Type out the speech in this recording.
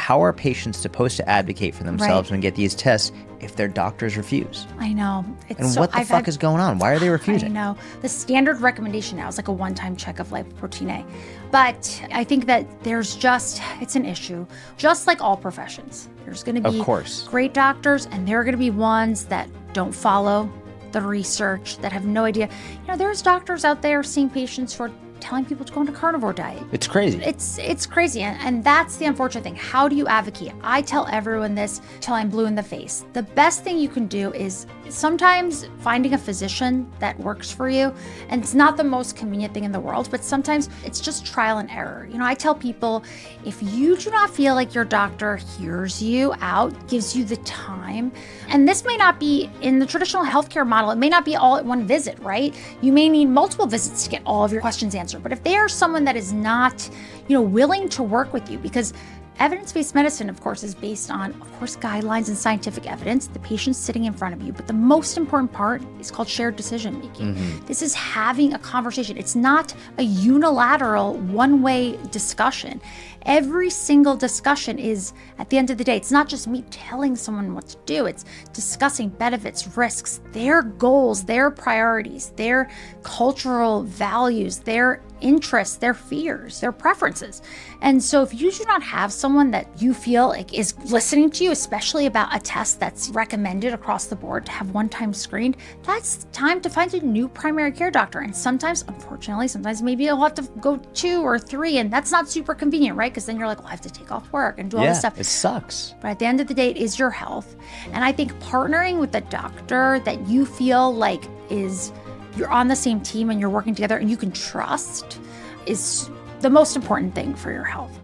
how are patients supposed to advocate for themselves and get these tests if their doctors refuse? I know. What the fuck is going on? Why are they refusing? I know. The standard recommendation now is like a one-time check of lipoprotein A. But I think that it's an issue. Just like all professions, there's going to be great doctors, and there are going to be ones that don't follow the research, that have no idea. There's doctors out there seeing patients for telling people to go on a carnivore diet. It's crazy. It's crazy. And that's the unfortunate thing. How do you advocate? I tell everyone this till I'm blue in the face. The best thing you can do is sometimes finding a physician that works for you. And it's not the most convenient thing in the world, but sometimes it's just trial and error. I tell people, if you do not feel like your doctor hears you out, gives you the time, and this may not be in the traditional healthcare model, it may not be all at one visit, right? You may need multiple visits to get all of your questions answered. But if they are someone that is not, willing to work with you, because evidence-based medicine, of course, is based on, guidelines and scientific evidence, the patient's sitting in front of you. But the most important part is called shared decision-making. Mm-hmm. This is having a conversation. It's not a unilateral, one-way discussion. Every single discussion is, at the end of the day, it's not just me telling someone what to do. It's discussing benefits, risks, their goals, their priorities, their cultural values, their interests, their fears, their preferences. And so if you do not have someone that you feel like is listening to you, especially about a test that's recommended across the board to have one-time screened, that's time to find a new primary care doctor. And sometimes, unfortunately, maybe you'll have to go 2 or 3, and that's not super convenient, right? Because then you're like, well, I have to take off work and do all this stuff. It sucks. But at the end of the day, it is your health. And I think partnering with a doctor that you feel like you're on the same team and you're working together and you can trust is the most important thing for your health.